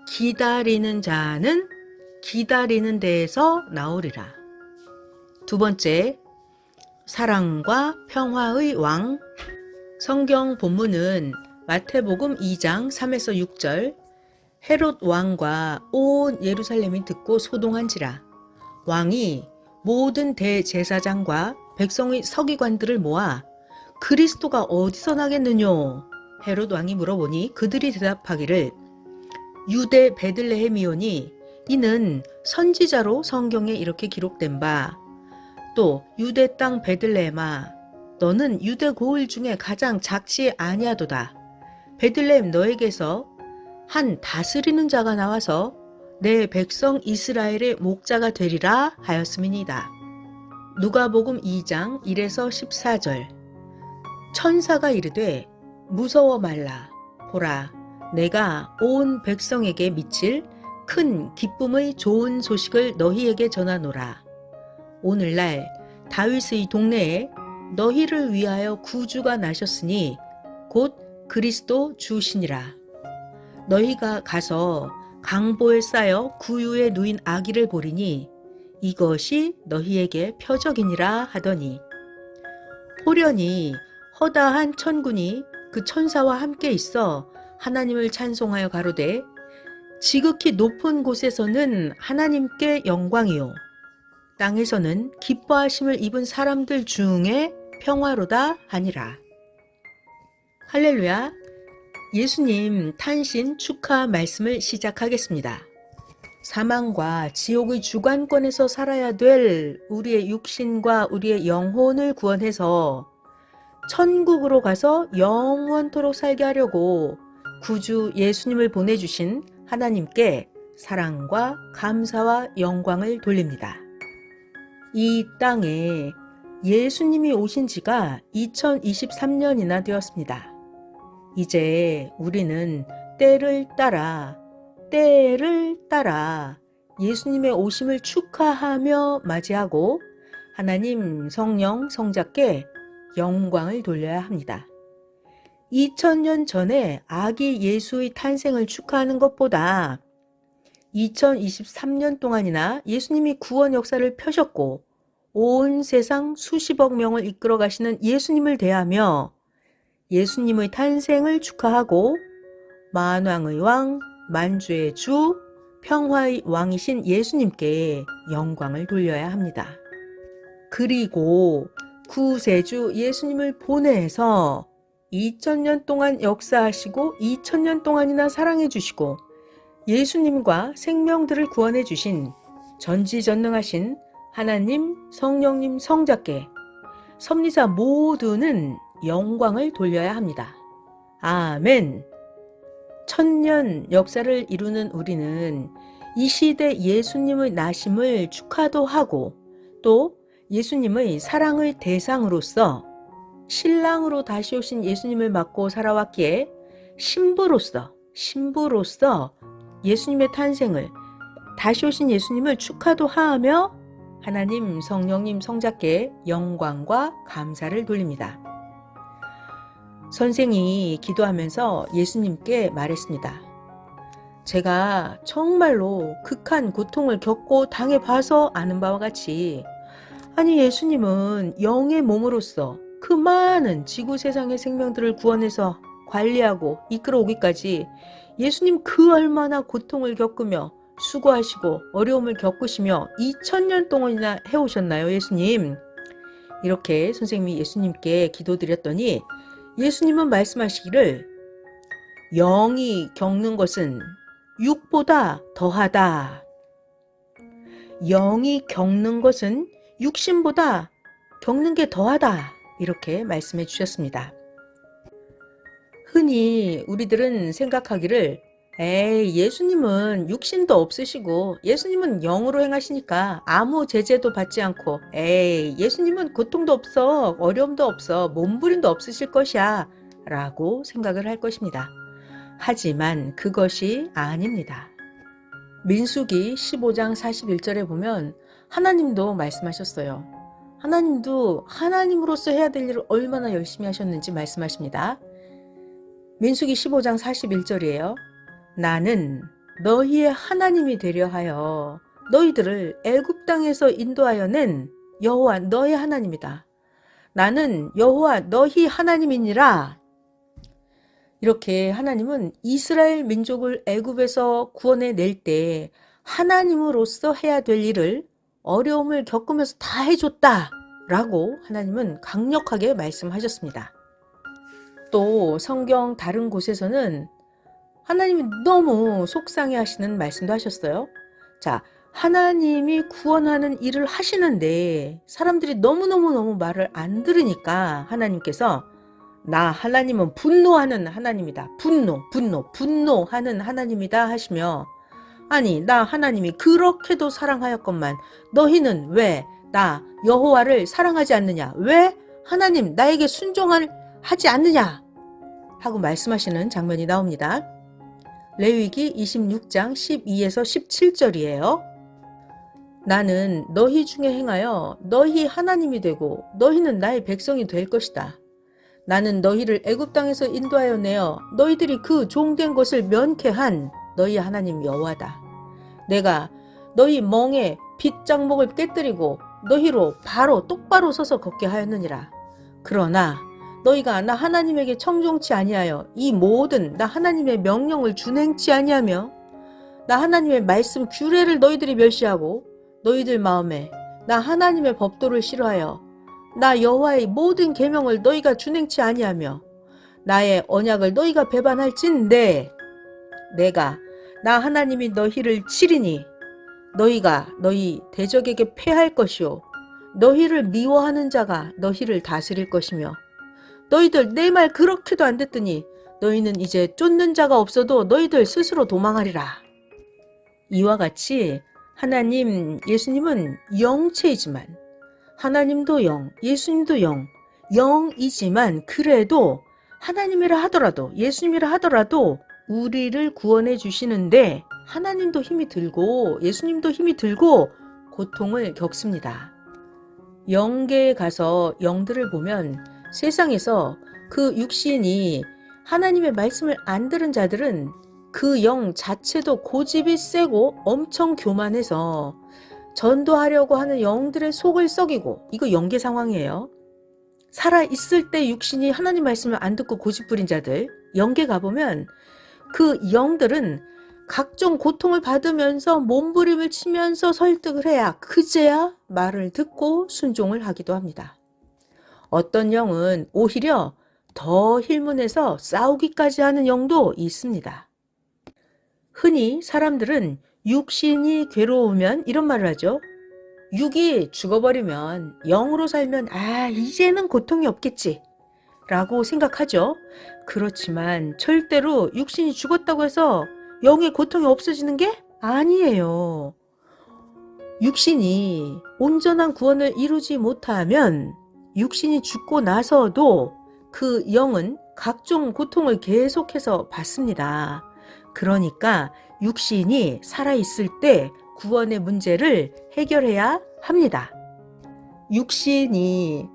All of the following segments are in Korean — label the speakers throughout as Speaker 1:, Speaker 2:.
Speaker 1: 기다리는 자는 기다리는 데에서 나오리라. 두 번째, 사랑과 평화의 왕. 성경 본문은 마태복음 2장 3에서 6절. 헤롯 왕과 온 예루살렘이 듣고 소동한지라. 왕이 모든 대제사장과 백성의 서기관들을 모아 그리스도가 어디서 나겠느뇨? 헤롯 왕이 물어보니 그들이 대답하기를 유대 베들레헴이오니 이는 선지자로 성경에 이렇게 기록된 바, 또 유대 땅 베들레헴아 너는 유대 고을 중에 가장 작지 아니하도다. 베들레헴 너에게서 한 다스리는 자가 나와서 내 백성 이스라엘의 목자가 되리라 하였음이니이다. 누가복음 2장 1에서 14절. 천사가 이르되 무서워 말라. 보라, 내가 온 백성에게 미칠 큰 기쁨의 좋은 소식을 너희에게 전하노라. 오늘날 다윗의 동네에 너희를 위하여 구주가 나셨으니 곧 그리스도 주시니라. 너희가 가서 강보에 쌓여 구유에 누인 아기를 보리니 이것이 너희에게 표적이니라 하더니, 호련히 허다한 천군이 그 천사와 함께 있어 하나님을 찬송하여 가로되 지극히 높은 곳에서는 하나님께 영광이요 땅에서는 기뻐하심을 입은 사람들 중에 평화로다 하니라. 할렐루야. 예수님 탄신 축하 말씀을 시작하겠습니다. 사망과 지옥의 주관권에서 살아야 될 우리의 육신과 우리의 영혼을 구원해서 천국으로 가서 영원토록 살게 하려고 구주 예수님을 보내주신 하나님께 사랑과 감사와 영광을 돌립니다. 이 땅에 예수님이 오신 지가 2023년이나 되었습니다. 이제 우리는 때를 따라 예수님의 오심을 축하하며 맞이하고 하나님 성령 성자께 영광을 돌려야 합니다. 2000년 전에 아기 예수의 탄생을 축하하는 것보다 2023년 동안이나 예수님이 구원 역사를 펴셨고 온 세상 수십억 명을 이끌어 가시는 예수님을 대하며 예수님의 탄생을 축하하고 만왕의 왕, 만주의 주, 평화의 왕이신 예수님께 영광을 돌려야 합니다. 그리고 구세주 예수님을 보내서 2000년 동안 역사하시고 2000년 동안이나 사랑해 주시고 예수님과 생명들을 구원해 주신 전지전능하신 하나님, 성령님, 성자께 섭리사 모두는 영광을 돌려야 합니다. 아멘. 천년 역사를 이루는 우리는 이 시대 예수님의 나심을 축하도 하고 또 예수님의 사랑의 대상으로서 신랑으로 다시 오신 예수님을 맞고 살아왔기에 신부로서 예수님의 탄생을 다시 오신 예수님을 축하도 하며 하나님, 성령님, 성자께 영광과 감사를 돌립니다. 선생이 기도하면서 예수님께 말했습니다. 제가 정말로 극한 고통을 겪고 당해봐서 아는 바와 같이 아니 예수님은 영의 몸으로서 그 많은 지구 세상의 생명들을 구원해서 관리하고 이끌어오기까지 예수님 그 얼마나 고통을 겪으며 수고하시고 어려움을 겪으시며 2000년 동안이나 해오셨나요 예수님? 이렇게 선생님이 예수님께 기도드렸더니 예수님은 말씀하시기를 영이 겪는 것은 육보다 더하다. 영이 겪는 것은 육신보다 겪는 게 더하다. 이렇게 말씀해 주셨습니다. 흔히 우리들은 생각하기를 예수님은 육신도 없으시고 예수님은 영으로 행하시니까 아무 제재도 받지 않고 예수님은 고통도 없어 어려움도 없어 몸부림도 없으실 것이야 라고 생각을 할 것입니다. 하지만 그것이 아닙니다. 민수기 15장 41절에 보면 하나님도 말씀하셨어요. 하나님도 하나님으로서 해야 될 일을 얼마나 열심히 하셨는지 말씀하십니다. 민수기 15장 41절이에요. 나는 너희의 하나님이 되려 하여 너희들을 애굽 땅에서 인도하여 낸 여호와 너희 하나님이다. 나는 여호와 너희 하나님이니라. 이렇게 하나님은 이스라엘 민족을 애굽에서 구원해 낼 때 하나님으로서 해야 될 일을 어려움을 겪으면서 다 해줬다라고 하나님은 강력하게 말씀하셨습니다. 또 성경 다른 곳에서는 하나님이 너무 속상해 하시는 말씀도 하셨어요. 자, 하나님이 구원하는 일을 하시는데 사람들이 너무너무 말을 안 들으니까 하나님께서 나 하나님은 분노하는 하나님이다. 분노하는 하나님이다 하시며, 아니 나 하나님이 그렇게도 사랑하였건만 너희는 왜 나 여호와를 사랑하지 않느냐? 왜 하나님 나에게 순종하지 않느냐? 하고 말씀하시는 장면이 나옵니다. 레위기 26장 12에서 17절이에요. 나는 너희 중에 행하여 너희 하나님이 되고 너희는 나의 백성이 될 것이다. 나는 너희를 애굽 땅에서 인도하여 내어 너희들이 그 종된 것을 면케한 너희 하나님 여호와다. 내가 너희 멍에 빗장목을 깨뜨리고 너희로 바로 똑바로 서서 걷게 하였느니라. 그러나 너희가 나 하나님에게 청종치 아니하여 이 모든 나 하나님의 명령을 준행치 아니하며 나 하나님의 말씀 규례를 너희들이 멸시하고 너희들 마음에 나 하나님의 법도를 싫어하여 나 여호와의 모든 계명을 너희가 준행치 아니하며 나의 언약을 너희가 배반할진대 내가 나 하나님이 너희를 치리니 너희가 너희 대적에게 패할 것이요 너희를 미워하는 자가 너희를 다스릴 것이며 너희들 내 말 그렇게도 안 듣더니 너희는 이제 쫓는 자가 없어도 너희들 스스로 도망하리라. 이와 같이 하나님 예수님은 영체이지만 하나님도 영, 예수님도 영, 영이지만 그래도 하나님이라 하더라도 예수님이라 하더라도 우리를 구원해 주시는데 하나님도 힘이 들고 예수님도 힘이 들고 고통을 겪습니다. 영계에 가서 영들을 보면 세상에서 그 육신이 하나님의 말씀을 안 들은 자들은 그 영 자체도 고집이 세고 엄청 교만해서 전도하려고 하는 영들의 속을 썩이고 이거 영계 상황이에요. 살아있을 때 육신이 하나님 말씀을 안 듣고 고집 부린 자들 영계 가보면 그 영들은 각종 고통을 받으면서 몸부림을 치면서 설득을 해야 그제야 말을 듣고 순종을 하기도 합니다. 어떤 영은 오히려 더 힐문해서 싸우기까지 하는 영도 있습니다. 흔히 사람들은 육신이 괴로우면 이런 말을 하죠. 육이 죽어버리면 영으로 살면 이제는 고통이 없겠지 라고 생각하죠. 그렇지만 절대로 육신이 죽었다고 해서 영의 고통이 없어지는 게 아니에요. 육신이 온전한 구원을 이루지 못하면 육신이 죽고 나서도 그 영은 각종 고통을 계속해서 받습니다. 그러니까 육신이 살아있을 때 구원의 문제를 해결해야 합니다. 육신이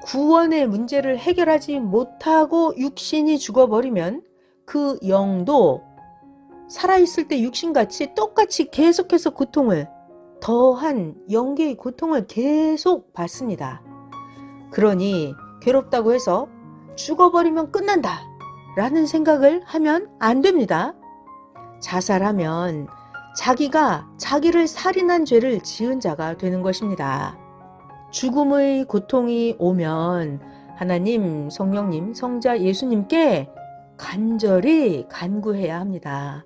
Speaker 1: 구원의 문제를 해결하지 못하고 육신이 죽어버리면 그 영도 살아있을 때 육신같이 똑같이 계속해서 고통을 더한 영계의 고통을 계속 받습니다. 그러니 괴롭다고 해서 죽어버리면 끝난다 라는 생각을 하면 안 됩니다. 자살하면 자기가 자기를 살인한 죄를 지은 자가 되는 것입니다. 죽음의 고통이 오면 하나님, 성령님, 성자 예수님께 간절히 간구해야 합니다.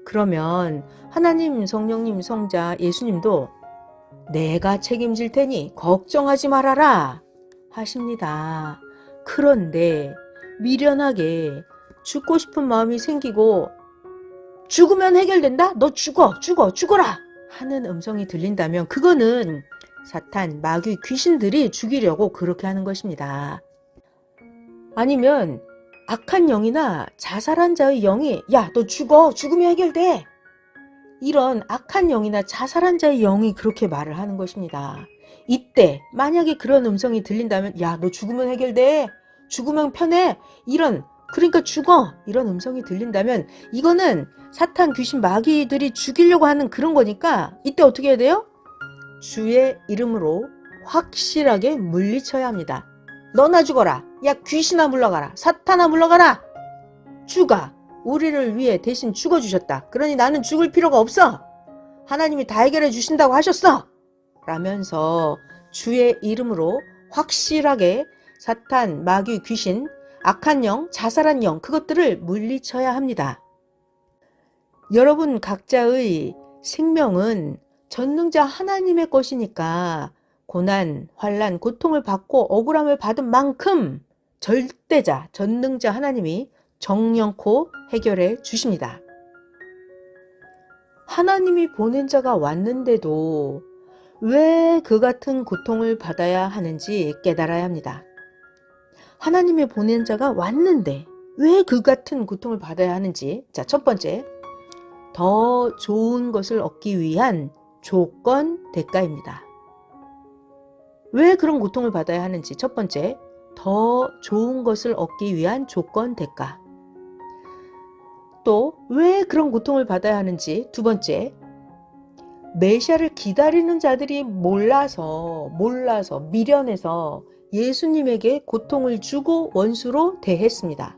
Speaker 1: 그러면 하나님, 성령님, 성자 예수님도 내가 책임질 테니 걱정하지 말아라 하십니다. 그런데 미련하게 죽고 싶은 마음이 생기고 죽으면 해결된다? 너 죽어라! 하는 음성이 들린다면 그거는 사탄, 마귀, 귀신들이 죽이려고 그렇게 하는 것입니다. 아니면 악한 영이나 자살한 자의 영이 야, 너 죽으면 해결돼! 이런 악한 영이나 자살한 자의 영이 그렇게 말을 하는 것입니다. 이때 만약에 그런 음성이 들린다면 야, 너 죽으면 해결돼! 죽으면 편해! 그러니까 죽어! 이런 음성이 들린다면 이거는 사탄, 귀신, 마귀들이 죽이려고 하는 그런 거니까 이때 어떻게 해야 돼요? 주의 이름으로 확실하게 물리쳐야 합니다. 너나 죽어라. 야, 귀신아 물러가라. 사탄아 물러가라. 주가 우리를 위해 대신 죽어주셨다. 그러니 나는 죽을 필요가 없어. 하나님이 다 해결해 주신다고 하셨어. 라면서 주의 이름으로 확실하게 사탄, 마귀, 귀신, 악한 영, 자살한 영, 그것들을 물리쳐야 합니다. 여러분 각자의 생명은 전능자 하나님의 것이니까 고난, 환난, 고통을 받고 억울함을 받은 만큼 절대자, 전능자 하나님이 정령코 해결해 주십니다. 하나님이 보낸 자가 왔는데도 왜 그 같은 고통을 받아야 하는지 깨달아야 합니다. 하나님의 보낸 자가 왔는데 왜 그 같은 고통을 받아야 하는지. 자, 첫 번째, 더 좋은 것을 얻기 위한 조건 대가입니다. 왜 그런 고통을 받아야 하는지. 첫 번째, 더 좋은 것을 얻기 위한 조건 대가. 또 왜 그런 고통을 받아야 하는지. 두 번째, 메시아를 기다리는 자들이 몰라서 미련해서 예수님에게 고통을 주고 원수로 대했습니다.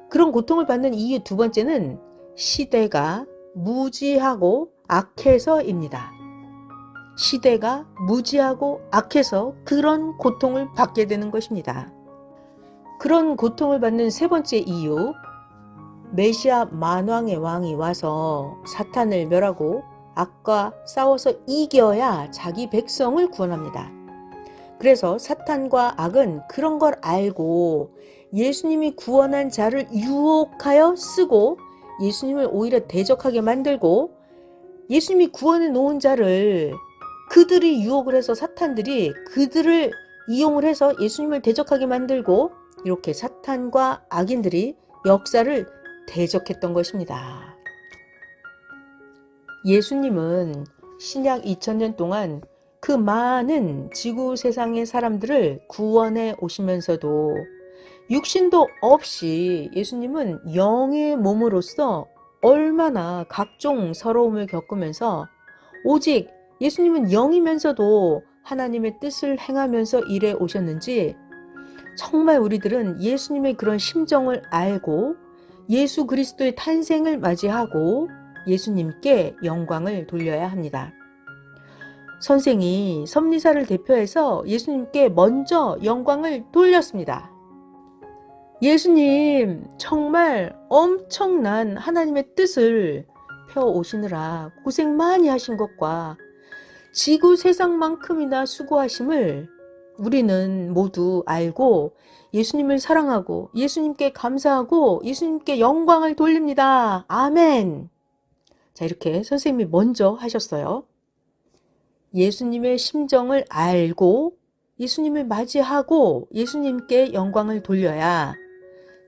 Speaker 1: 그런 고통을 받는 이유 두 번째는 시대가 무지하고 악해서입니다. 시대가 무지하고 악해서 그런 고통을 받게 되는 것입니다. 그런 고통을 받는 세 번째 이유, 메시아 만왕의 왕이 와서 사탄을 멸하고 악과 싸워서 이겨야 자기 백성을 구원합니다. 그래서 사탄과 악은 그런 걸 알고 예수님이 구원한 자를 유혹하여 쓰고 예수님을 오히려 대적하게 만들고, 예수님이 구원해 놓은 자를 그들이 유혹을 해서 사탄들이 그들을 이용을 해서 예수님을 대적하게 만들고, 이렇게 사탄과 악인들이 역사를 대적했던 것입니다. 예수님은 신약 2000년 동안 그 많은 지구 세상의 사람들을 구원해 오시면서도 육신도 없이 예수님은 영의 몸으로서 얼마나 각종 서러움을 겪으면서, 오직 예수님은 영이면서도 하나님의 뜻을 행하면서 일해 오셨는지, 정말 우리들은 예수님의 그런 심정을 알고 예수 그리스도의 탄생을 맞이하고 예수님께 영광을 돌려야 합니다. 선생이 섭리사를 대표해서 예수님께 먼저 영광을 돌렸습니다. 예수님, 정말 엄청난 하나님의 뜻을 펴오시느라 고생 많이 하신 것과 지구 세상만큼이나 수고하심을 우리는 모두 알고 예수님을 사랑하고 예수님께 감사하고 예수님께 영광을 돌립니다. 아멘. 자, 이렇게 선생님이 먼저 하셨어요. 예수님의 심정을 알고 예수님을 맞이하고 예수님께 영광을 돌려야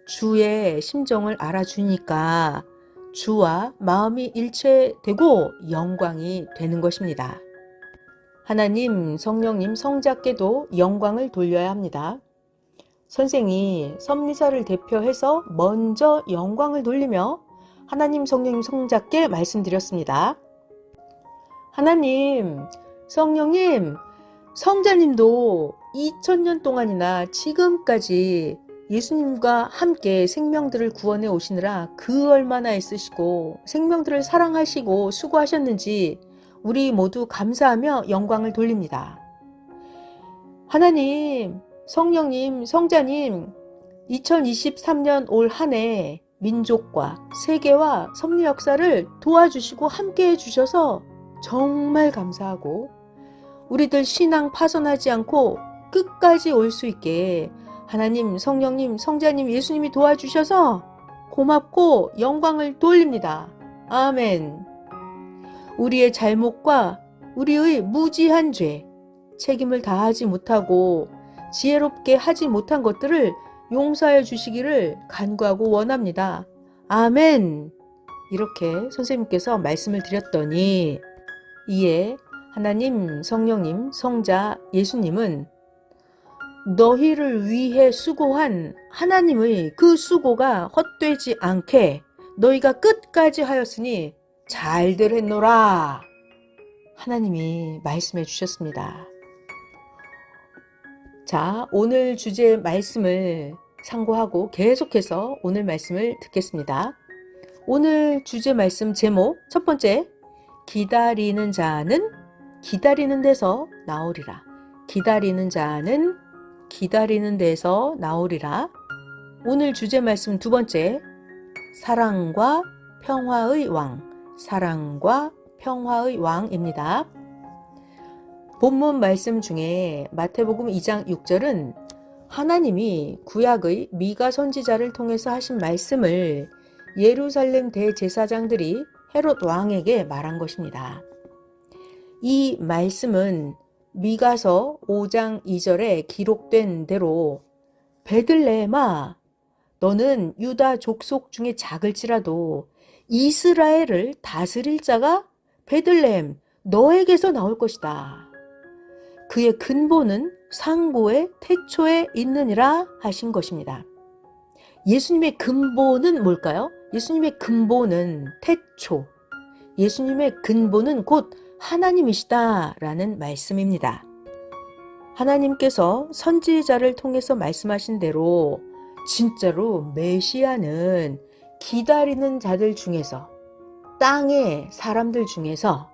Speaker 1: 주의 심정을 알아주니까 주와 마음이 일체되고 영광이 되는 것입니다. 하나님, 성령님, 성자께도 영광을 돌려야 합니다. 선생이 섭리사를 대표해서 먼저 영광을 돌리며 하나님, 성령님, 성자께 말씀드렸습니다. 하나님, 성령님, 성자님도 2000년 동안이나 지금까지 예수님과 함께 생명들을 구원해 오시느라 그 얼마나 애쓰시고 생명들을 사랑하시고 수고하셨는지 우리 모두 감사하며 영광을 돌립니다. 하나님, 성령님, 성자님, 2023년 올 한 해 민족과 세계와 섭리 역사를 도와주시고 함께해 주셔서 정말 감사하고, 우리들 신앙 파손하지 않고 끝까지 올 수 있게 하나님, 성령님, 성자님, 예수님이 도와주셔서 고맙고 영광을 돌립니다. 아멘. 우리의 잘못과 우리의 무지한 죄, 책임을 다하지 못하고 지혜롭게 하지 못한 것들을 용서해 주시기를 간구하고 원합니다. 아멘. 이렇게 선생님께서 말씀을 드렸더니, 이에 하나님, 성령님, 성자, 예수님은 너희를 위해 수고한 하나님의 그 수고가 헛되지 않게 너희가 끝까지 하였으니 잘들 했노라. 하나님이 말씀해 주셨습니다. 자, 오늘 주제 말씀을 상고하고 계속해서 오늘 말씀을 듣겠습니다. 오늘 주제 말씀 제목 첫 번째, 기다리는 자는 기다리는 데서 나오리라. 기다리는 자는 기다리는 데서 나오리라. 오늘 주제 말씀 두 번째, 사랑과 평화의 왕. 사랑과 평화의 왕입니다. 본문 말씀 중에 마태복음 2장 6절은 하나님이 구약의 미가 선지자를 통해서 하신 말씀을 예루살렘 대제사장들이 헤롯 왕에게 말한 것입니다. 이 말씀은 미가서 5장 2절에 기록된 대로 베들레헴아, 너는 유다 족속 중에 작을지라도 이스라엘을 다스릴 자가 베들레헴 너에게서 나올 것이다. 그의 근본은 상고의 태초에 있느니라 하신 것입니다. 예수님의 근본은 뭘까요? 예수님의 근본은 태초. 예수님의 근본은 곧 하나님이시다라는 말씀입니다. 하나님께서 선지자를 통해서 말씀하신 대로 진짜로 메시아는 기다리는 자들 중에서, 땅의 사람들 중에서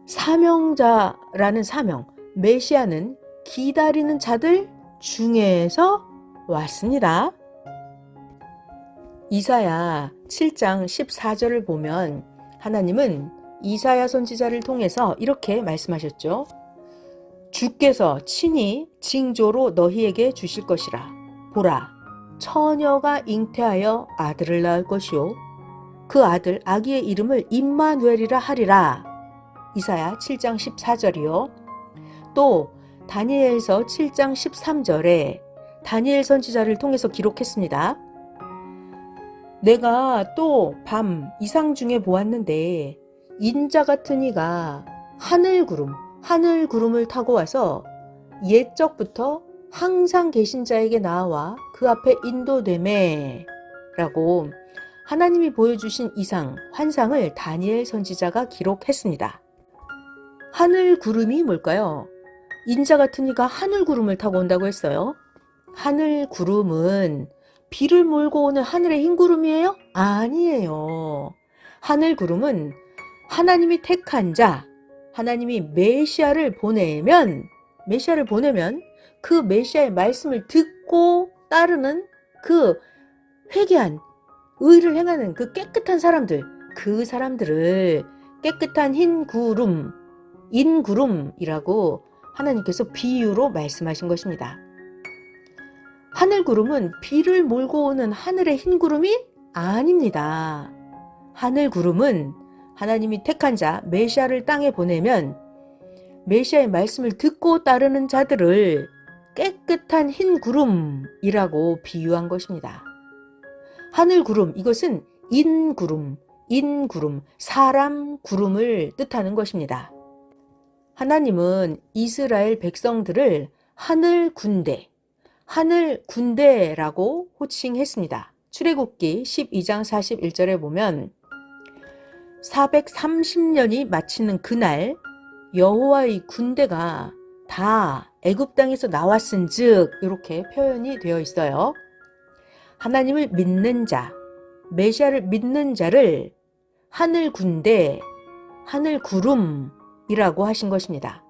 Speaker 1: 사명자라는 사명, 메시아는 기다리는 자들 중에서 왔습니다. 이사야 7장 14절을 보면 하나님은 이사야 선지자를 통해서 이렇게 말씀하셨죠. 주께서 친히 징조로 너희에게 주실 것이라. 보라, 처녀가 잉태하여 아들을 낳을 것이요 그 아들 아기의 이름을 임마누엘이라 하리라. 이사야 7장 14절이요. 또 다니엘서 7장 13절에 다니엘 선지자를 통해서 기록했습니다. 내가 또 밤 이상 중에 보았는데 인자 같은 이가 하늘 구름을 타고 와서 옛적부터 항상 계신 자에게 나와 그 앞에 인도되매 라고 하나님이 보여주신 이상, 환상을 다니엘 선지자가 기록했습니다. 하늘 구름이 뭘까요? 인자 같은 이가 하늘 구름을 타고 온다고 했어요. 하늘 구름은 비를 몰고 오는 하늘의 흰 구름이에요? 아니에요. 하늘 구름은 하나님이 택한 자, 하나님이 메시아를 보내면 그 메시아의 말씀을 듣고 따르는 그 회개한 의를 행하는 그 깨끗한 사람들, 그 사람들을 깨끗한 흰 구름, 인구름이라고 하나님께서 비유로 말씀하신 것입니다. 하늘 구름은 비를 몰고 오는 하늘의 흰 구름이 아닙니다. 하늘 구름은 하나님이 택한 자, 메시아를 땅에 보내면 메시아의 말씀을 듣고 따르는 자들을 깨끗한 흰 구름이라고 비유한 것입니다. 하늘 구름, 이것은 인구름, 사람 구름을 뜻하는 것입니다. 하나님은 이스라엘 백성들을 하늘 군대라고 호칭했습니다. 출애굽기 12장 41절에 보면 430년이 마치는 그날 여호와의 군대가 다 애굽 땅에서 나왔은즉 이렇게 표현이 되어 있어요. 하나님을 믿는 자, 메시아를 믿는 자를 하늘 군대, 하늘 구름이라고 하신 것입니다.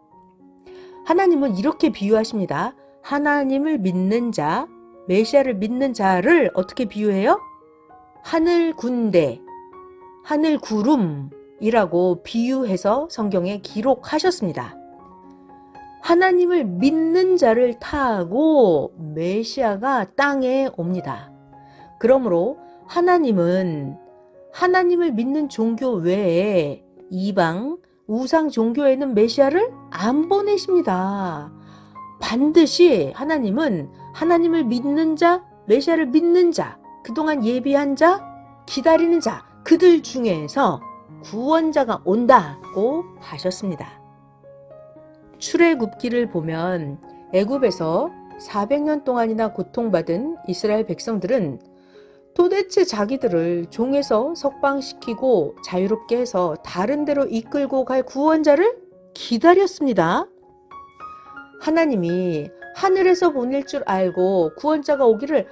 Speaker 1: 하나님은 이렇게 비유하십니다. 하나님을 믿는 자, 메시아를 믿는 자를 어떻게 비유해요? 하늘 군대, 하늘 구름이라고 비유해서 성경에 기록하셨습니다. 하나님을 믿는 자를 타고 메시아가 땅에 옵니다. 그러므로 하나님은 하나님을 믿는 종교 외에 이방 우상 종교에는 메시아를 안 보내십니다. 반드시 하나님은 하나님을 믿는 자, 메시아를 믿는 자, 그동안 예비한 자, 기다리는 자, 그들 중에서 구원자가 온다고 하셨습니다. 출애굽기를 보면 애굽에서 400년 동안이나 고통받은 이스라엘 백성들은 도대체 자기들을 종에서 석방시키고 자유롭게 해서 다른 데로 이끌고 갈 구원자를 기다렸습니다. 하나님이 하늘에서 보낼 줄 알고 구원자가 오기를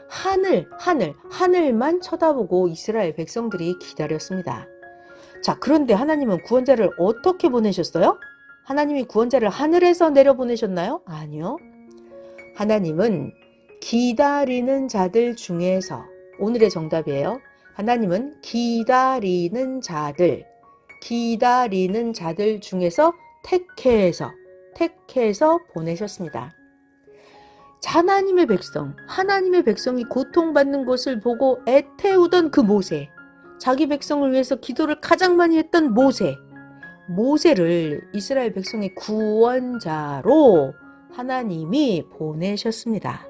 Speaker 1: 하늘만 쳐다보고 이스라엘 백성들이 기다렸습니다. 자, 그런데 하나님은 구원자를 어떻게 보내셨어요? 하나님이 구원자를 하늘에서 내려보내셨나요? 아니요. 하나님은 기다리는 자들 중에서, 오늘의 정답이에요. 하나님은 기다리는 자들 중에서 택해서 보내셨습니다. 하나님의 백성이 고통받는 것을 보고 애태우던 그 모세, 자기 백성을 위해서 기도를 가장 많이 했던 모세를 이스라엘 백성의 구원자로 하나님이 보내셨습니다.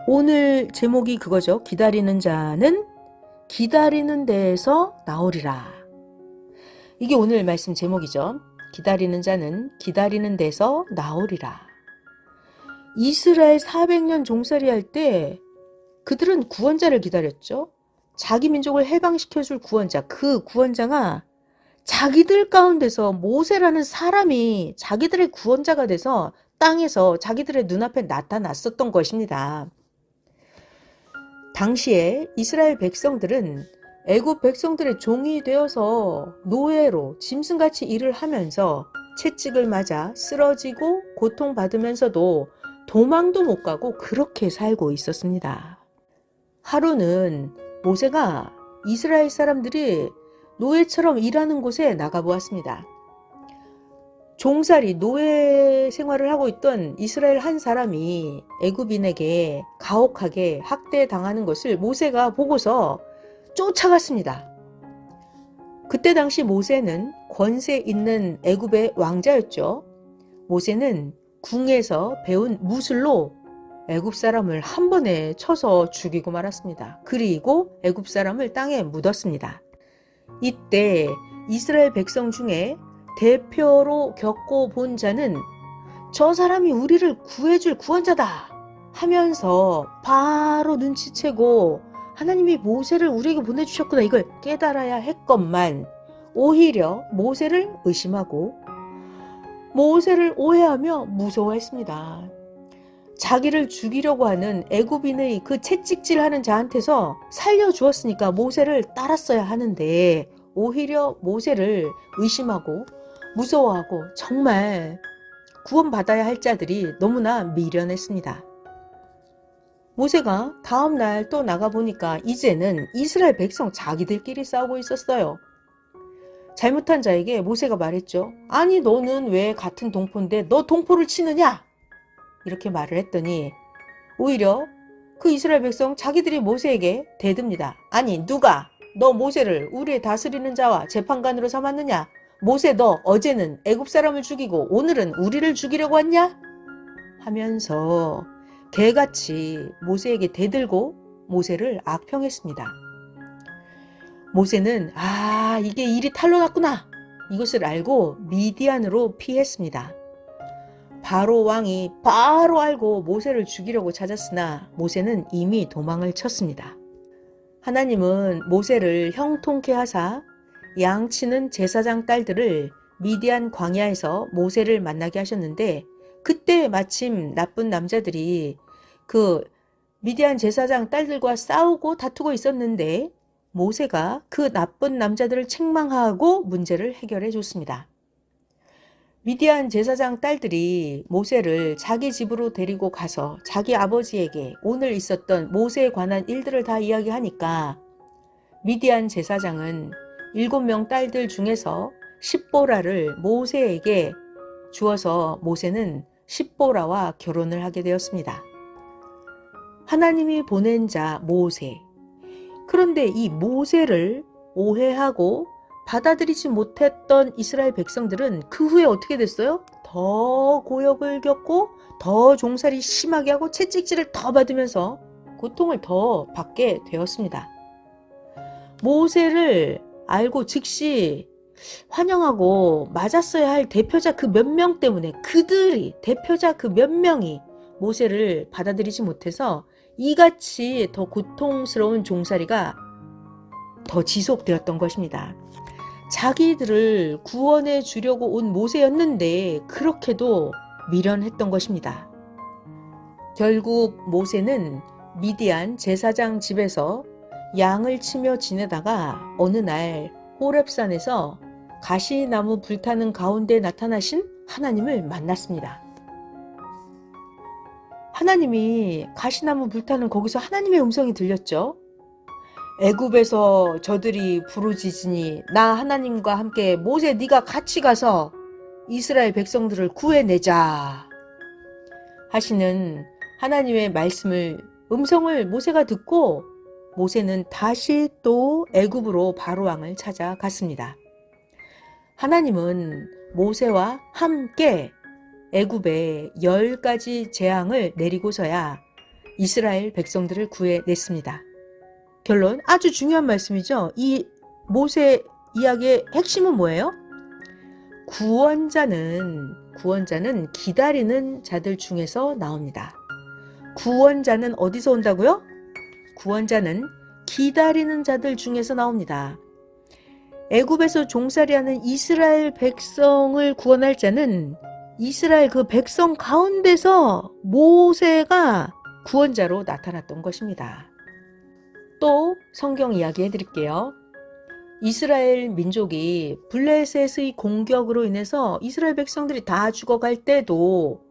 Speaker 1: 오늘 제목이 그거죠. 기다리는 자는 기다리는 데에서 나오리라. 이게 오늘 말씀 제목이죠. 기다리는 자는 기다리는 데서 나오리라. 이스라엘 400년 종살이 할 때 그들은 구원자를 기다렸죠. 자기 민족을 해방시켜줄 구원자, 그 구원자가 자기들 가운데서 모세라는 사람이 자기들의 구원자가 돼서 땅에서 자기들의 눈앞에 나타났었던 것입니다. 당시에 이스라엘 백성들은 애굽 백성들의 종이 되어서 노예로 짐승같이 일을 하면서 채찍을 맞아 쓰러지고 고통받으면서도 도망도 못 가고 그렇게 살고 있었습니다. 하루는 모세가 이스라엘 사람들이 노예처럼 일하는 곳에 나가보았습니다. 종살이 노예 생활을 하고 있던 이스라엘 한 사람이 애굽인에게 가혹하게 학대당하는 것을 모세가 보고서 쫓아갔습니다. 그때 당시 모세는 권세 있는 애굽의 왕자였죠. 모세는 궁에서 배운 무술로 애굽 사람을 한 번에 쳐서 죽이고 말았습니다. 그리고 애굽 사람을 땅에 묻었습니다. 이때 이스라엘 백성 중에 대표로 겪고 본 자는 저 사람이 우리를 구해줄 구원자다 하면서 바로 눈치채고 하나님이 모세를 우리에게 보내주셨구나 이걸 깨달아야 했건만 오히려 모세를 의심하고 모세를 오해하며 무서워했습니다. 자기를 죽이려고 하는 애굽인의 그 채찍질하는 자한테서 살려주었으니까 모세를 따랐어야 하는데 오히려 모세를 의심하고 무서워하고 정말 구원받아야 할 자들이 너무나 미련했습니다. 모세가 다음 날 또 나가보니까 이제는 이스라엘 백성 자기들끼리 싸우고 있었어요. 잘못한 자에게 모세가 말했죠. 아니 너는 왜 같은 동포인데 너 동포를 치느냐? 이렇게 말을 했더니 오히려 그 이스라엘 백성 자기들이 모세에게 대듭니다. 아니 누가 너 모세를 우리의 다스리는 자와 재판관으로 삼았느냐? 모세 너 어제는 애굽 사람을 죽이고 오늘은 우리를 죽이려고 왔냐? 하면서 개같이 모세에게 대들고 모세를 악평했습니다. 모세는 이게 일이 탄로 났구나 이것을 알고 미디안으로 피했습니다. 바로 왕이 바로 알고 모세를 죽이려고 찾았으나 모세는 이미 도망을 쳤습니다. 하나님은 모세를 형통케 하사 양치는 제사장 딸들을 미디안 광야에서 모세를 만나게 하셨는데 그때 마침 나쁜 남자들이 그 미디안 제사장 딸들과 싸우고 다투고 있었는데 모세가 그 나쁜 남자들을 책망하고 문제를 해결해 줬습니다. 미디안 제사장 딸들이 모세를 자기 집으로 데리고 가서 자기 아버지에게 오늘 있었던 모세에 관한 일들을 다 이야기하니까 미디안 제사장은 7명 딸들 중에서 십보라를 모세에게 주어서 모세는 십보라와 결혼을 하게 되었습니다. 하나님이 보낸 자 모세. 그런데 이 모세를 오해하고 받아들이지 못했던 이스라엘 백성들은 그 후에 어떻게 됐어요? 더 고역을 겪고 더 종살이 심하게 하고 채찍질을 더 받으면서 고통을 더 받게 되었습니다. 모세를 알고 즉시 환영하고 맞았어야 할 대표자 그 몇 명 때문에 대표자 그 몇 명이 모세를 받아들이지 못해서 이같이 더 고통스러운 종살이가 더 지속되었던 것입니다. 자기들을 구원해 주려고 온 모세였는데 그렇게도 미련했던 것입니다. 결국 모세는 미디안 제사장 집에서 양을 치며 지내다가 어느 날 호렙산에서 가시나무 불타는 가운데 나타나신 하나님을 만났습니다. 하나님이 가시나무 불타는 거기서 하나님의 음성이 들렸죠. 애굽에서 저들이 부르짖으니 나 하나님과 함께 모세 네가 같이 가서 이스라엘 백성들을 구해내자 하시는 하나님의 음성을 모세가 듣고 모세는 다시 또 애굽으로 바로왕을 찾아갔습니다. 하나님은 모세와 함께 애굽에 10가지 재앙을 내리고서야 이스라엘 백성들을 구해냈습니다. 결론, 아주 중요한 말씀이죠. 이 모세 이야기의 핵심은 뭐예요? 구원자는 기다리는 자들 중에서 나옵니다. 구원자는 어디서 온다고요? 구원자는 기다리는 자들 중에서 나옵니다. 애굽에서 종살이하는 이스라엘 백성을 구원할 자는 이스라엘 그 백성 가운데서 모세가 구원자로 나타났던 것입니다. 또 성경 이야기해 드릴게요. 이스라엘 민족이 블레셋의 공격으로 인해서 이스라엘 백성들이 다 죽어갈 때도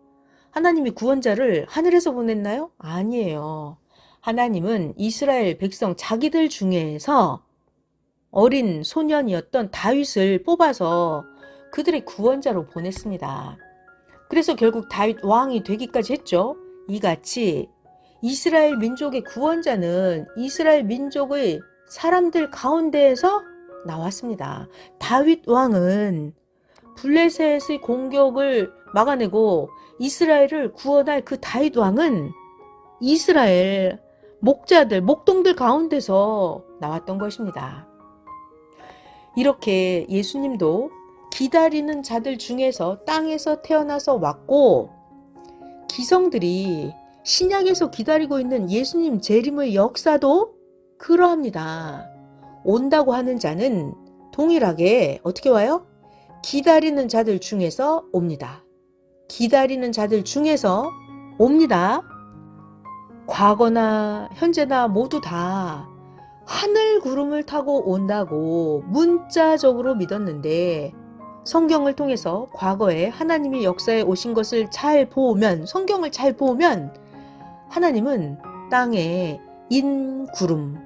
Speaker 1: 하나님이 구원자를 하늘에서 보냈나요? 아니에요. 하나님은 이스라엘 백성 자기들 중에서 어린 소년이었던 다윗을 뽑아서 그들의 구원자로 보냈습니다. 그래서 결국 다윗 왕이 되기까지 했죠. 이같이 이스라엘 민족의 구원자는 이스라엘 민족의 사람들 가운데에서 나왔습니다. 다윗 왕은 블레셋의 공격을 막아내고 이스라엘을 구원할 그 다윗 왕은 이스라엘 목동들 가운데서 나왔던 것입니다. 이렇게 예수님도 기다리는 자들 중에서 땅에서 태어나서 왔고, 기성들이 신약에서 기다리고 있는 예수님 재림의 역사도 그러합니다. 온다고 하는 자는 동일하게 어떻게 와요? 기다리는 자들 중에서 옵니다. 기다리는 자들 중에서 옵니다. 과거나 현재나 모두 다 하늘 구름을 타고 온다고 문자적으로 믿었는데, 성경을 통해서 과거에 하나님이 역사에 오신 것을 잘 보면, 성경을 잘 보면 하나님은 땅에 인구름,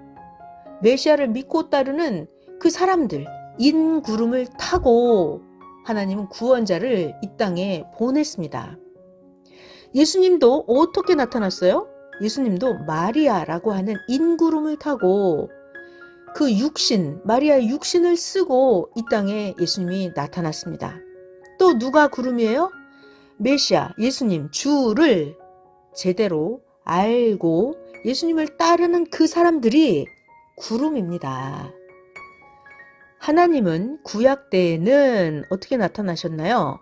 Speaker 1: 메시아를 믿고 따르는 그 사람들, 인구름을 타고 하나님은 구원자를 이 땅에 보냈습니다. 예수님도 어떻게 나타났어요? 예수님도 마리아라고 하는 인구름을 타고 그 육신, 마리아의 육신을 쓰고 이 땅에 예수님이 나타났습니다. 또 누가 구름이에요? 메시아, 예수님, 주를 제대로 알고 예수님을 따르는 그 사람들이 구름입니다. 하나님은 구약 때에는 어떻게 나타나셨나요?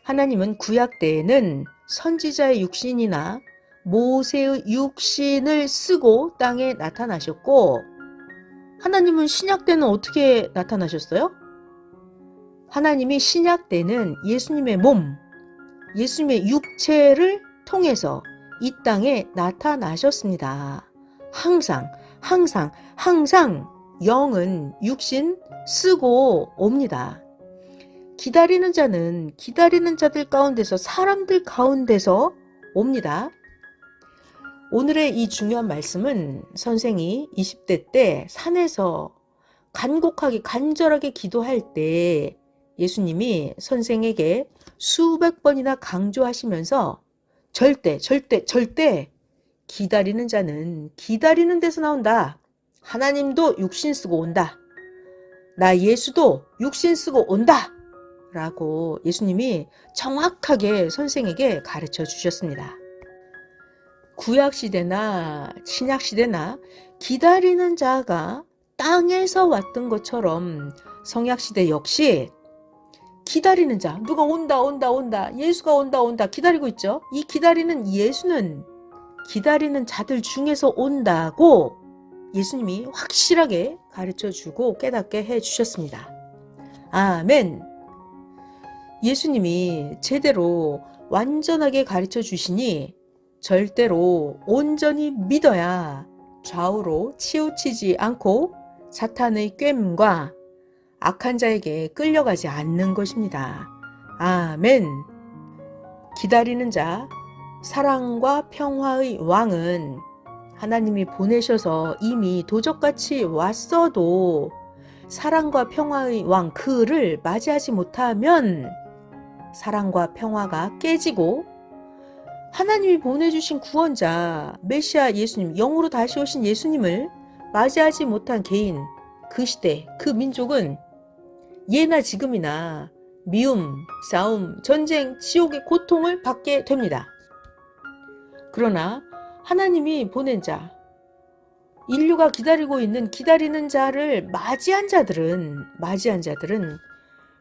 Speaker 1: 하나님은 구약 때에는 선지자의 육신이나 모세의 육신을 쓰고 땅에 나타나셨고, 하나님은 신약 때는 어떻게 나타나셨어요? 하나님이 신약 때는 예수님의 몸, 예수님의 육체를 통해서 이 땅에 나타나셨습니다. 항상 영은 육신 쓰고 옵니다. 기다리는 자는 기다리는 자들 가운데서, 사람들 가운데서 옵니다. 오늘의 이 중요한 말씀은 선생이 20대 때 산에서 간절하게 기도할 때 예수님이 선생에게 수백 번이나 강조하시면서 절대 기다리는 자는 기다리는 데서 나온다. 하나님도 육신 쓰고 온다. 나 예수도 육신 쓰고 온다. 라고 예수님이 정확하게 선생에게 가르쳐 주셨습니다. 구약시대나 신약시대나 기다리는 자가 땅에서 왔던 것처럼 성약시대 역시 기다리는 자, 누가 온다, 예수가 온다 기다리고 있죠. 이 기다리는 예수는 기다리는 자들 중에서 온다고 예수님이 확실하게 가르쳐주고 깨닫게 해주셨습니다. 아멘. 예수님이 제대로 완전하게 가르쳐 주시니 절대로 온전히 믿어야 좌우로 치우치지 않고 사탄의 꾀임과 악한 자에게 끌려가지 않는 것입니다. 아멘. 기다리는 자, 사랑과 평화의 왕은 하나님이 보내셔서 이미 도적같이 왔어도 사랑과 평화의 왕 그를 맞이하지 못하면 사랑과 평화가 깨지고 하나님이 보내주신 구원자 메시아 예수님, 영으로 다시 오신 예수님을 맞이하지 못한 개인, 그 시대, 그 민족은 예나 지금이나 미움, 싸움, 전쟁, 지옥의 고통을 받게 됩니다. 그러나 하나님이 보낸 자, 인류가 기다리고 있는 기다리는 자를 맞이한 자들은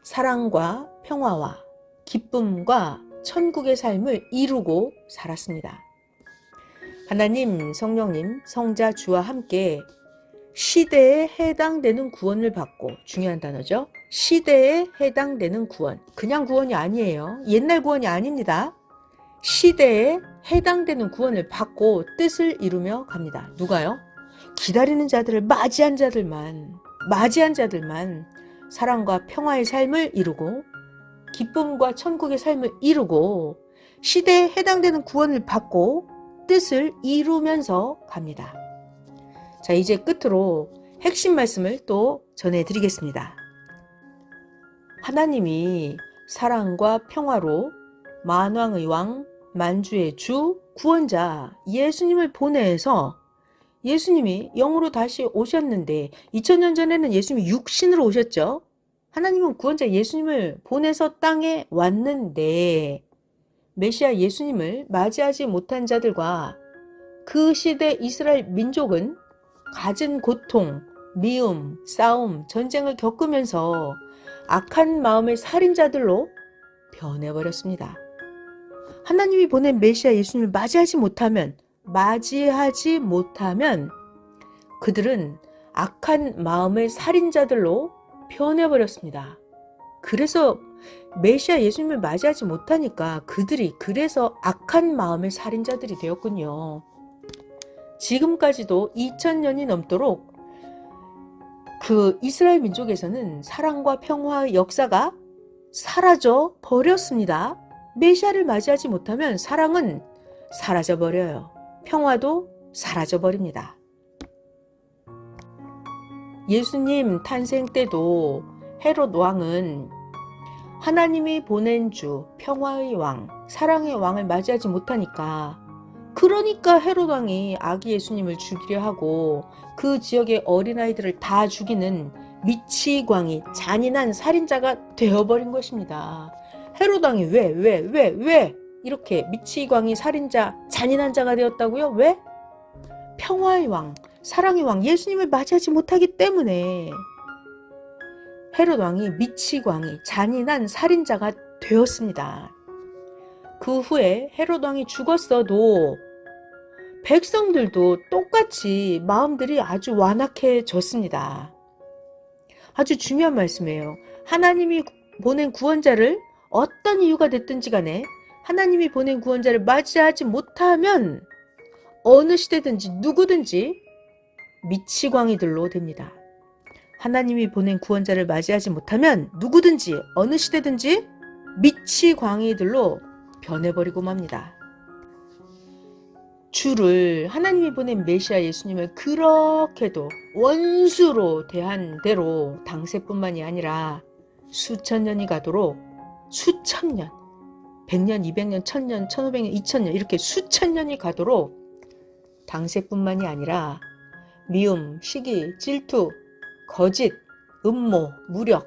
Speaker 1: 사랑과 평화와 기쁨과 천국의 삶을 이루고 살았습니다. 하나님, 성령님, 성자, 주와 함께 시대에 해당되는 구원을 받고, 중요한 단어죠. 시대에 해당되는 구원. 그냥 구원이 아니에요. 옛날 구원이 아닙니다. 시대에 해당되는 구원을 받고 뜻을 이루며 갑니다. 누가요? 기다리는 자들을 맞이한 자들만 사랑과 평화의 삶을 이루고 기쁨과 천국의 삶을 이루고 시대에 해당되는 구원을 받고 뜻을 이루면서 갑니다. 자, 이제 끝으로 핵심 말씀을 또 전해드리겠습니다. 하나님이 사랑과 평화로 만왕의 왕, 만주의 주, 구원자 예수님을 보내서 예수님이 영으로 다시 오셨는데 2000년 전에는 예수님이 육신으로 오셨죠. 하나님은 구원자 예수님을 보내서 땅에 왔는데 메시아 예수님을 맞이하지 못한 자들과 그 시대 이스라엘 민족은 갖은 고통, 미움, 싸움, 전쟁을 겪으면서 악한 마음의 살인자들로 변해버렸습니다. 하나님이 보낸 메시아 예수님을 맞이하지 못하면 그들은 악한 마음의 살인자들로 변해버렸습니다. 그래서 메시아 예수님을 맞이하지 못하니까 그들이 그래서 악한 마음의 살인자들이 되었군요. 지금까지도 2000년이 넘도록 그 이스라엘 민족에서는 사랑과 평화의 역사가 사라져 버렸습니다. 메시아를 맞이하지 못하면 사랑은 사라져 버려요. 평화도 사라져 버립니다. 예수님 탄생 때도 헤롯 왕은 하나님이 보낸 주, 평화의 왕, 사랑의 왕을 맞이하지 못하니까 그러니까 헤롯 왕이 아기 예수님을 죽이려 하고 그 지역의 어린아이들을 다 죽이는 미치광이 잔인한 살인자가 되어버린 것입니다. 헤롯 왕이 왜 이렇게 미치광이 살인자, 잔인한 자가 되었다고요? 왜? 평화의 왕, 사랑의 왕 예수님을 맞이하지 못하기 때문에 헤롯 왕이 미치광이 잔인한 살인자가 되었습니다. 그 후에 헤롯 왕이 죽었어도 백성들도 똑같이 마음들이 아주 완악해졌습니다. 아주 중요한 말씀이에요. 하나님이 보낸 구원자를 어떤 이유가 됐든지 간에 하나님이 보낸 구원자를 맞이하지 못하면 어느 시대든지 누구든지 미치광이들로 됩니다. 하나님이 보낸 구원자를 맞이하지 못하면 누구든지 어느 시대든지 미치광이들로 변해버리고 맙니다. 주를 하나님이 보낸 메시아 예수님을 그렇게도 원수로 대한 대로 당세뿐만이 아니라 수천 년이 가도록 수천 년, 100년, 200년, 1000년, 1500년, 2000년 이렇게 수천 년이 가도록 당세뿐만이 아니라 미움, 시기, 질투, 거짓, 음모, 무력,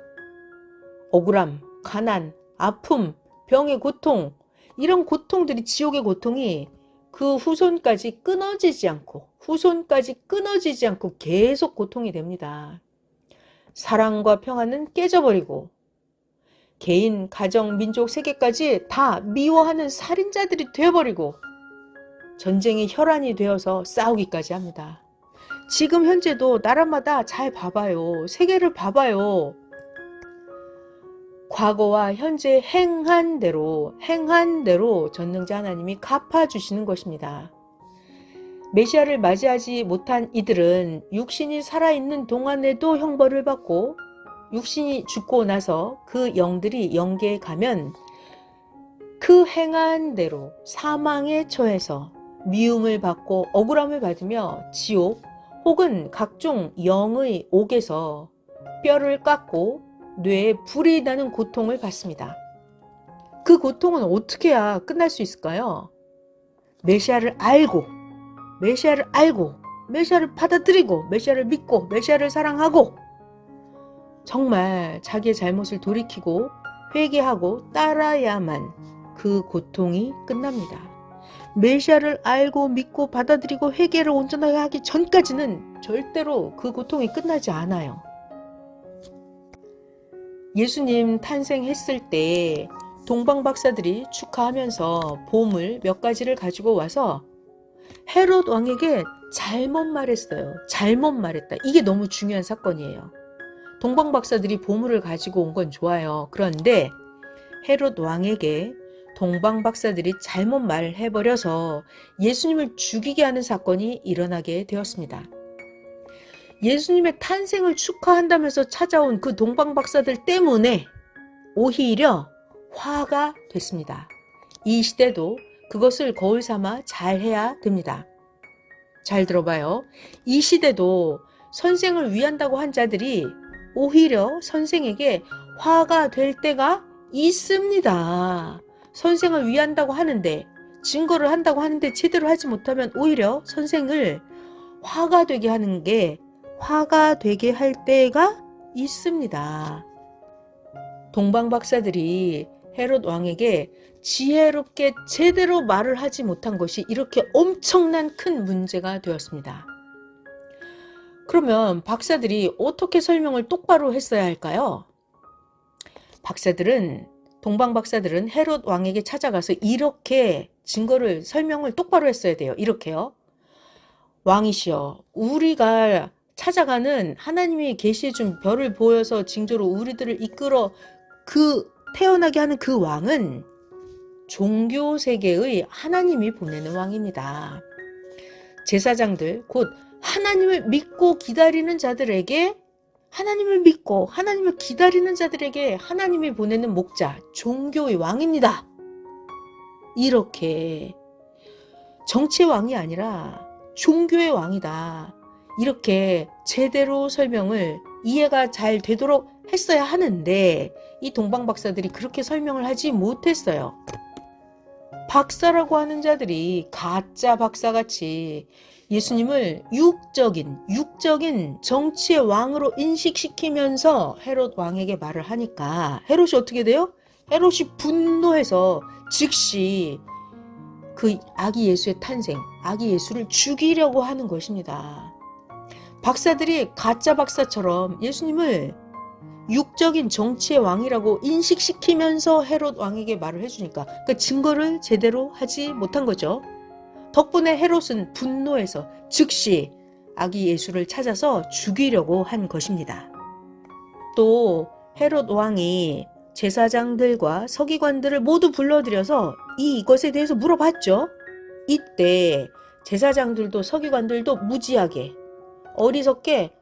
Speaker 1: 억울함, 가난, 아픔, 병의 고통 이런 고통들이 지옥의 고통이 그 후손까지 끊어지지 않고 계속 고통이 됩니다. 사랑과 평화는 깨져버리고 개인, 가정, 민족, 세계까지 다 미워하는 살인자들이 되어버리고 전쟁이 혈안이 되어서 싸우기까지 합니다. 지금 현재도 나라마다 잘 봐봐요. 세계를 봐봐요. 과거와 현재 행한 대로 전능자 하나님이 갚아주시는 것입니다. 메시아를 맞이하지 못한 이들은 육신이 살아있는 동안에도 형벌을 받고, 육신이 죽고 나서 그 영들이 영계에 가면 그 행한 대로 사망에 처해서 미움을 받고 억울함을 받으며 지옥 혹은 각종 영의 옥에서 뼈를 깎고 뇌에 불이 나는 고통을 받습니다. 그 고통은 어떻게 해야 끝날 수 있을까요? 메시아를 알고, 메시아를 받아들이고, 메시아를 믿고, 메시아를 사랑하고, 정말 자기의 잘못을 돌이키고 회개하고 따라야만 그 고통이 끝납니다. 메시아를 알고 믿고 받아들이고 회개를 온전하게 하기 전까지는 절대로 그 고통이 끝나지 않아요. 예수님 탄생했을 때 동방 박사들이 축하하면서 보물 몇 가지를 가지고 와서 헤롯 왕에게 잘못 말했어요. 잘못 말했다. 이게 너무 중요한 사건이에요. 동방 박사들이 보물을 가지고 온 건 좋아요. 그런데 헤롯 왕에게 동방 박사들이 잘못 말을 해버려서 예수님을 죽이게 하는 사건이 일어나게 되었습니다. 예수님의 탄생을 축하한다면서 찾아온 그 동방 박사들 때문에 오히려 화가 됐습니다. 이 시대도 그것을 거울 삼아 잘해야 됩니다. 잘 들어봐요. 이 시대도 선생을 위한다고 한 자들이 오히려 선생에게 화가 될 때가 있습니다. 선생을 위한다고 하는데, 증거를 한다고 하는데 제대로 하지 못하면 오히려 선생을 화가 되게 할 때가 있습니다. 동방 박사들이 헤롯 왕에게 지혜롭게 제대로 말을 하지 못한 것이 이렇게 엄청난 큰 문제가 되었습니다. 그러면 박사들이 어떻게 설명을 똑바로 했어야 할까요? 동방 박사들은 헤롯 왕에게 찾아가서 이렇게 증거를 설명을 똑바로 했어야 돼요. 이렇게요. 왕이시여, 우리가 찾아가는 하나님이 계시해준 별을 보여서 징조로 우리들을 이끌어 태어나게 하는 그 왕은 종교 세계의 하나님이 보내는 왕입니다. 제사장들, 곧 하나님을 믿고 기다리는 자들에게, 하나님을 기다리는 자들에게 하나님이 보내는 목자, 종교의 왕입니다. 이렇게 정치의 왕이 아니라 종교의 왕이다. 이렇게 제대로 설명을 이해가 잘 되도록 했어야 하는데 이 동방 박사들이 그렇게 설명을 하지 못했어요. 박사라고 하는 자들이 가짜 박사같이 예수님을 육적인 정치의 왕으로 인식시키면서 헤롯 왕에게 말을 하니까 헤롯이 어떻게 돼요? 헤롯이 분노해서 즉시 그 아기 예수의 탄생, 아기 예수를 죽이려고 하는 것입니다. 박사들이 가짜 박사처럼 예수님을 육적인 정치의 왕이라고 인식시키면서 헤롯 왕에게 말을 해주니까 그 증거를 제대로 하지 못한 거죠. 덕분에 헤롯은 분노해서 즉시 아기 예수를 찾아서 죽이려고 한 것입니다. 또 헤롯 왕이 제사장들과 서기관들을 모두 불러들여서 이것에 대해서 물어봤죠. 이때 제사장들도 서기관들도 무지하게, 어리석게,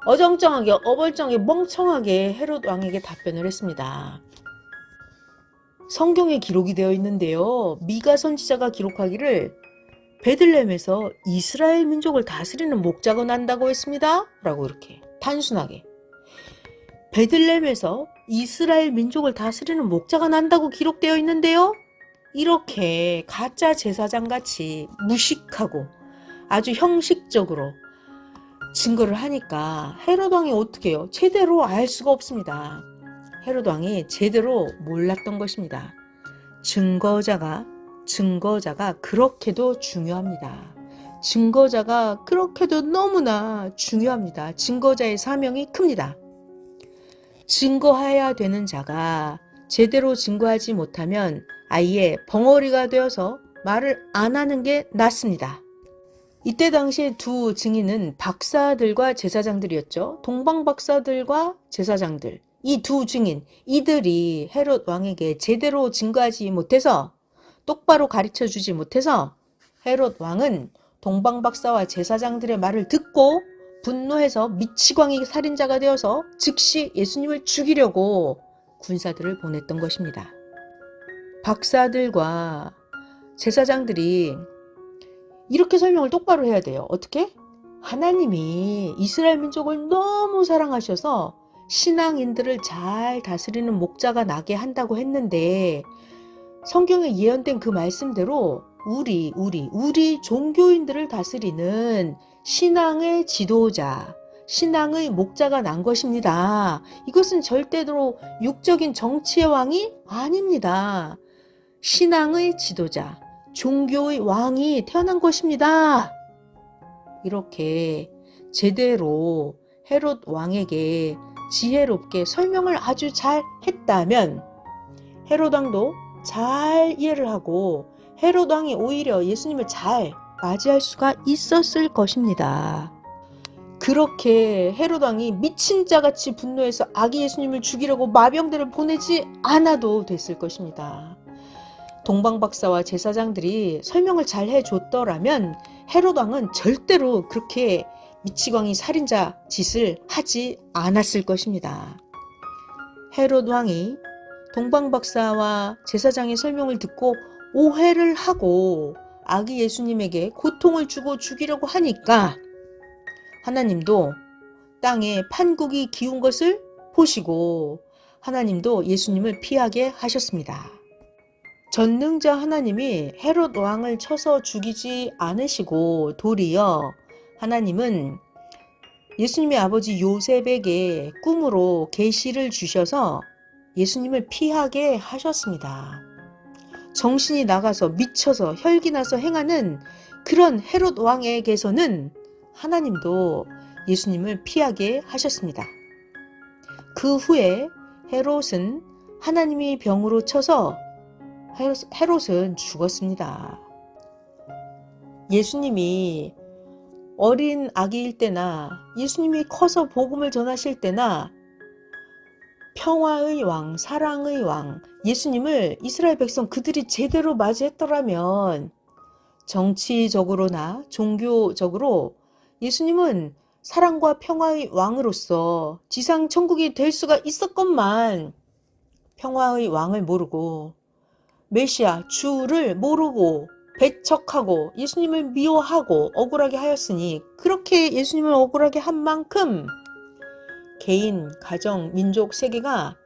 Speaker 1: 어정쩡하게, 어벌쩡하게, 멍청하게 헤롯 왕에게 답변을 했습니다. 성경에 기록이 되어 있는데요. 미가 선지자가 기록하기를 베들레헴에서 이스라엘 민족을 다스리는 목자가 난다고 했습니다. 라고 이렇게 단순하게. 베들레헴에서 이스라엘 민족을 다스리는 목자가 난다고 기록되어 있는데요. 이렇게 가짜 제사장같이 무식하고 아주 형식적으로 증거를 하니까 헤롯 왕이 어떻게 해요? 제대로 알 수가 없습니다. 헤롯 왕이 제대로 몰랐던 것입니다. 증거자가 그렇게도 중요합니다. 증거자가 그렇게도 너무나 중요합니다. 증거자의 사명이 큽니다. 증거해야 되는 자가 제대로 증거하지 못하면 아예 벙어리가 되어서 말을 안 하는 게 낫습니다. 이때 당시에 두 증인은 박사들과 제사장들이었죠. 동방 박사들과 제사장들. 이 두 증인, 이들이 헤롯 왕에게 제대로 증거하지 못해서, 똑바로 가르쳐 주지 못해서 헤롯 왕은 동방 박사와 제사장들의 말을 듣고 분노해서 미치광이 살인자가 되어서 즉시 예수님을 죽이려고 군사들을 보냈던 것입니다. 박사들과 제사장들이 이렇게 설명을 똑바로 해야 돼요. 어떻게? 하나님이 이스라엘 민족을 너무 사랑하셔서 신앙인들을 잘 다스리는 목자가 나게 한다고 했는데, 성경에 예언된 그 말씀대로 우리 종교인들을 다스리는 신앙의 지도자, 신앙의 목자가 난 것입니다. 이것은 절대로 육적인 정치의 왕이 아닙니다. 신앙의 지도자, 종교의 왕이 태어난 것입니다. 이렇게 제대로 헤롯 왕에게 지혜롭게 설명을 아주 잘 했다면 헤롯 왕도 잘 이해를 하고 헤롯 왕이 오히려 예수님을 잘 맞이할 수가 있었을 것입니다. 그렇게 헤롯 왕이 미친 자같이 분노해서 아기 예수님을 죽이려고 마병들을 보내지 않아도 됐을 것입니다. 동방 박사와 제사장들이 설명을 잘 해줬더라면 헤롯 왕은 절대로 그렇게 미치광이 살인자 짓을 하지 않았을 것입니다. 헤롯 왕이 동방 박사와 제사장의 설명을 듣고 오해를 하고 아기 예수님에게 고통을 주고 죽이려고 하니까 하나님도 땅에 판국이 기운 것을 보시고 하나님도 예수님을 피하게 하셨습니다. 전능자 하나님이 헤롯 왕을 쳐서 죽이지 않으시고 도리어 하나님은 예수님의 아버지 요셉에게 꿈으로 계시를 주셔서 예수님을 피하게 하셨습니다. 정신이 나가서 미쳐서 혈기나서 행하는 그런 헤롯 왕에게서는 하나님도 예수님을 피하게 하셨습니다. 그 후에 헤롯은 하나님이 병으로 쳐서 헤롯은 죽었습니다. 예수님이 어린 아기일 때나 예수님이 커서 복음을 전하실 때나 평화의 왕, 사랑의 왕, 예수님을 이스라엘 백성 그들이 제대로 맞이했더라면 정치적으로나 종교적으로 예수님은 사랑과 평화의 왕으로서 지상 천국이 될 수가 있었건만 평화의 왕을 모르고 메시아 주를 모르고 배척하고 예수님을 미워하고 억울하게 하였으니, 그렇게 예수님을 억울하게 한 만큼 개인, 가정, 민족, 세계가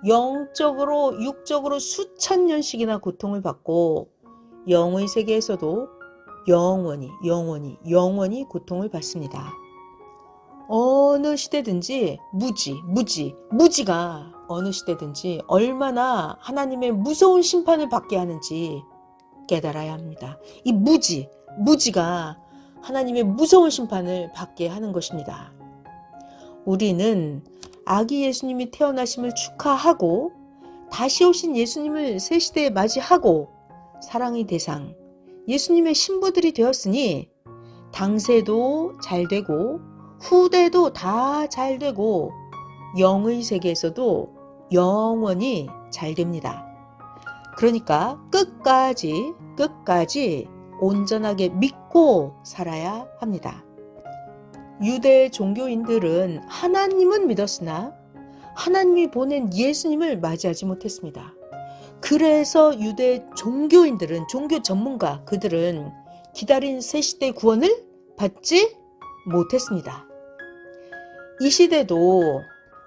Speaker 1: 영적으로 육적으로 수천 년씩이나 고통을 받고 영의 세계에서도 영원히 고통을 받습니다. 어느 시대든지 무지가 어느 시대든지 얼마나 하나님의 무서운 심판을 받게 하는지 깨달아야 합니다. 이 무지가 하나님의 무서운 심판을 받게 하는 것입니다. 우리는 아기 예수님이 태어나심을 축하하고 다시 오신 예수님을 새 시대에 맞이하고 사랑의 대상 예수님의 신부들이 되었으니 당세도 잘 되고 후대도 다 잘 되고 영의 세계에서도 영원히 잘 됩니다. 그러니까 끝까지 온전하게 믿고 살아야 합니다. 유대 종교인들은 하나님은 믿었으나 하나님이 보낸 예수님을 맞이하지 못했습니다. 그래서 유대 종교인들은, 종교 전문가 그들은 기다린 새 시대 구원을 받지 못했습니다. 이 시대도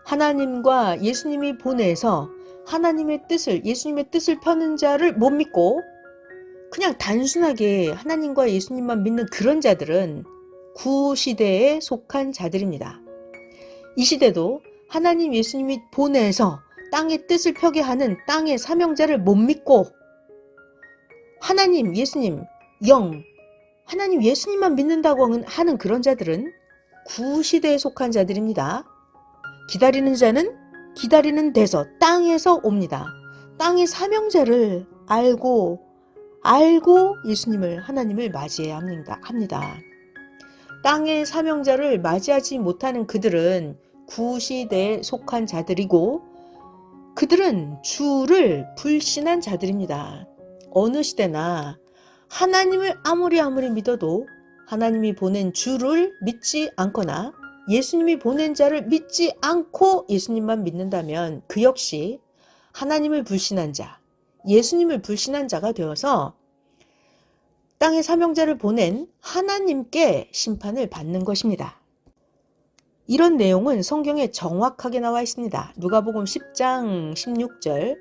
Speaker 1: 하나님과 예수님이 보내서 하나님의 뜻을, 예수님의 뜻을 펴는 자를 못 믿고 그냥 단순하게 하나님과 예수님만 믿는 그런 자들은 구시대에 속한 자들입니다. 이 시대도 하나님 예수님이 보내서 땅의 뜻을 펴게 하는 땅의 사명자를 못 믿고 하나님, 예수님, 하나님 예수님만 믿는다고 하는 그런 자들은 구시대에 속한 자들입니다. 기다리는 자는 기다리는 데서 땅에서 옵니다. 땅의 사명자를 알고 알고 하나님을 맞이해야 합니다. 땅의 사명자를 맞이하지 못하는 그들은 구시대에 속한 자들이고 그들은 주를 불신한 자들입니다. 어느 시대나 하나님을 아무리 믿어도 하나님이 보낸 주를 믿지 않거나 예수님이 보낸 자를 믿지 않고 예수님만 믿는다면 그 역시 하나님을 불신한 자, 예수님을 불신한 자가 되어서 땅의 사명자를 보낸 하나님께 심판을 받는 것입니다. 이런 내용은 성경에 정확하게 나와 있습니다. 누가복음 10장 16절,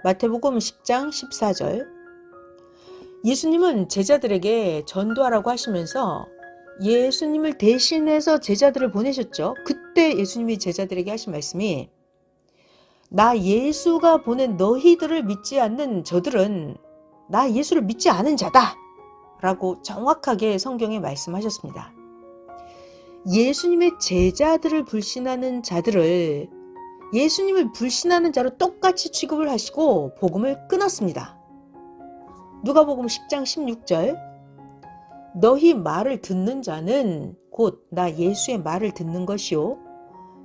Speaker 1: 마태복음 10장 14절. 예수님은 제자들에게 전도하라고 하시면서 예수님을 대신해서 제자들을 보내셨죠. 그때 예수님이 제자들에게 하신 말씀이 나 예수가 보낸 너희들을 믿지 않는 저들은 나 예수를 믿지 않은 자다 라고 정확하게 성경에 말씀하셨습니다. 예수님의 제자들을 불신하는 자들을 예수님을 불신하는 자로 똑같이 취급을 하시고 복음을 끊었습니다. 누가복음 10장 16절 너희 말을 듣는 자는 곧 나 예수의 말을 듣는 것이요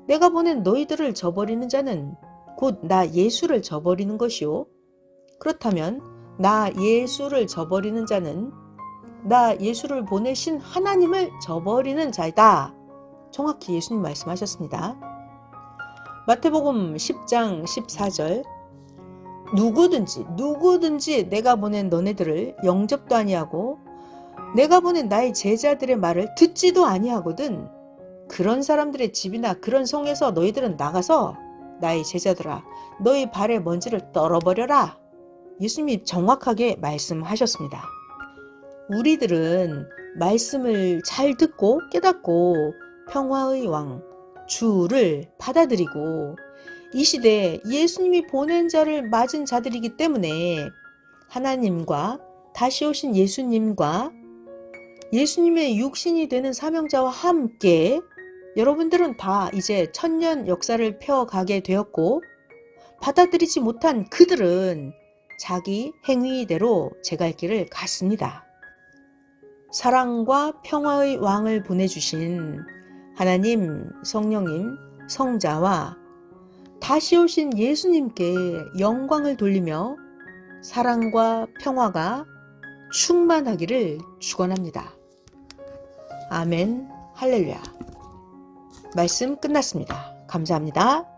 Speaker 1: 내가 보낸 너희들을 저버리는 자는 곧 나 예수를 저버리는 것이요 그렇다면 나 예수를 저버리는 자는 나 예수를 보내신 하나님을 저버리는 자이다. 정확히 예수님 말씀하셨습니다. 마태복음 10장 14절 누구든지 내가 보낸 너네들을 영접도 아니하고 내가 보낸 나의 제자들의 말을 듣지도 아니하거든 그런 사람들의 집이나 그런 성에서 너희들은 나가서 나의 제자들아 너희 발의 먼지를 떨어버려라. 예수님이 정확하게 말씀하셨습니다. 우리들은 말씀을 잘 듣고 깨닫고 평화의 왕 주를 받아들이고 이 시대에 예수님이 보낸 자를 맞은 자들이기 때문에 하나님과 다시 오신 예수님과 예수님의 육신이 되는 사명자와 함께 여러분들은 다 이제 천년 역사를 펴가게 되었고 받아들이지 못한 그들은 자기 행위대로 제 갈 길을 갔습니다. 사랑과 평화의 왕을 보내주신 하나님, 성령님, 성자와 다시 오신 예수님께 영광을 돌리며 사랑과 평화가 충만하기를 축원합니다. 아멘, 할렐루야. 말씀 끝났습니다. 감사합니다.